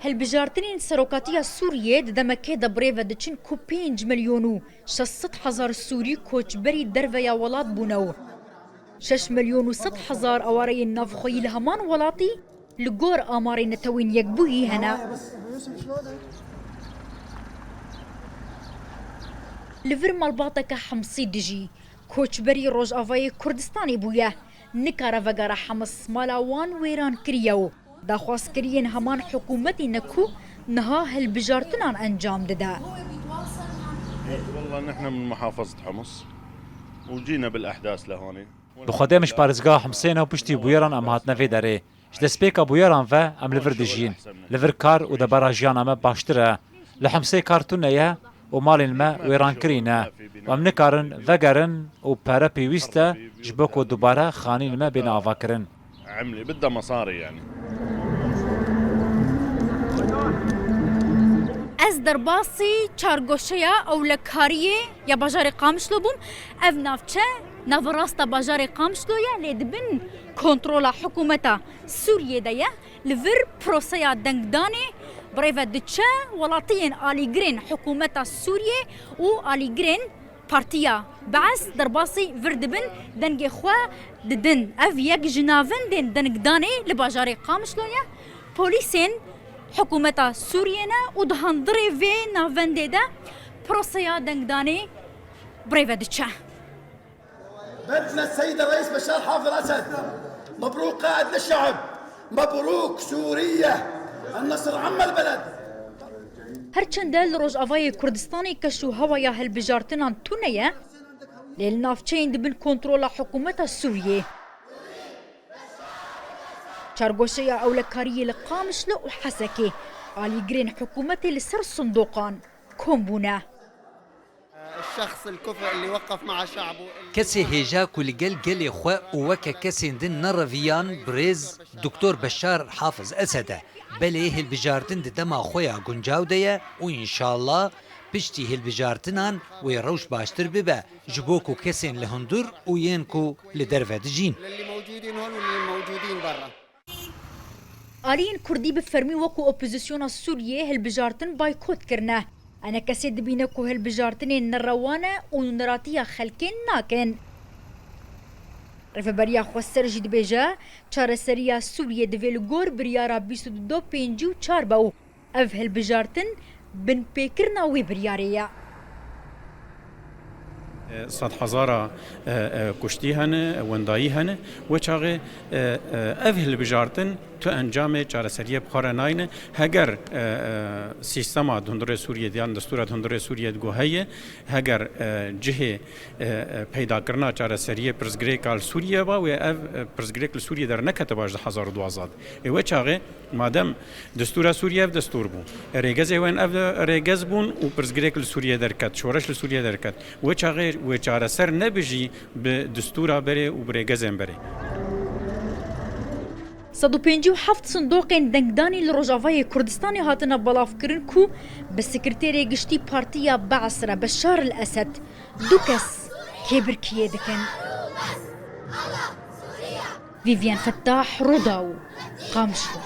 هالبجارتنين سروكاتيا سوريا دمكي دبريفا دچن كو 5 مليون و 600,000 سوري كوچبري درفيا ولات بونو 6 مليون و 100,000 اواري نافخوي الهمان ولاتي لغور اماري نتوين يكبوي هنا لفر مالباتك حمصي دجي كوچبري روج افاي كردستاني بويا نكارا فقارا حمص مالاوان ويران كريو داخواست كريين همان حكومتي نكو نها هالبجارتنان انجام ددا. والله نحن من محافظة حمص وجينا بالاحداث لهون. بخدي مش بارزگاه حمصينا وبشتي بويران ام هاتنا في داري. جلسبيكا بويران و ام لفر دجين. لفر كار و دبراجيان ام باشتره. لحمصي كارتونيا ومالين ما ويران كرينا. وام نكارن وگرن و پارا بيويستا جبوكو دوباره خانين ما بين آفاكرن. عملي بدها مصاري يعني. از درباسی چارگوشیا او لکاریه یا باجار قامشلو بوم اف نافچه نافراستا باجار قامشلویا لیدبن کنترولا حکومتا سوریه دیا لور پروسیا دنگدانی بريفا دچه ولاتين آلیگرین حکومتا سوریه و آلیگرین پارتیا بعث درباسی وردبن دنگ خوا ددن اف یک جناون دن دنگدانی لباجار قامشلویا پولیسین حكومة سوريا ودهندري في نافنديدا بروسيا دنگداني بريفادتشا. بدنا السيد الرئيس بشار حافظ الأسد مبروك قائد للشعب مبروك سوريا النصر عم البلد. هرچند روج افای کردستانی کشو هوایا هالبجارتنان تونيا للنافچين دبن كنترول حكومة سوريا. چارگوشیا اولکاری لقامشلو و حسكي آلیگرین حکومتي لسر صندوقان كومبونا. الشخص الكفء اللي وقف مع شعبه كسي هيجا كل قل إخوة وكا كسي دن نرفيان بريز دكتور بشار حافظ أسد بليه البجارتن دما خويا قنجاو ديا وإن شاء الله بشتي البجارتنان ويروش باشتر ببا جبوكو كسين لهندر وينكو لدرفة دجين اللي موجودين هون واللي موجودين برا. آلين كردي بفرمي وكو اوبوزيسيون سوريا هالبجارتن بايكوت كرنا. أنا كسيد بينكو هالبجارتنين نروانة ونراتيا خلكين ناكن. رفبريا خوستر جد بيجا چار سريا سوريا دفيلغور بريارا 22 بينجو چار باو. اف هالبجارتن بن بيكرنا وي برياريا. 100,000 کشتی هن وندایی هن و چاقه اول بجارتن تو انجام چارەسەریە بخواره ناینه هەگەر سیستما هەندڕێ سووریە دیان دەستورە هەندڕێ سووریەت گۆ هەیە هەگەر جهێ پەیداکردنا چارەسەریە پرزگرێکال سووریە با و ئەv پرزگرێک لە سووریە دەرنەکەتە باش 2012 ئێوە چاغێ مادەم دەستورە سووریە دەستور بوو ڕێگەزێوێن ئەv ڕێگەز بوون و پرزگرێک لە سووریە دەرکەت شۆرەش لە سووریە دەرکەت وە چاغێ و چارەسەر نەبژی بە دستورا بەرێ و برێگەزێن بەرێ 157 صندوقين دنگداني لروجافاي كردستاني هاتنا بلافكرن كو بالسكرتيري قشتي بارتيا بعصرة بشار الأسد دوكس كبر كيدكن فيفيان فتاح رضاو قامشو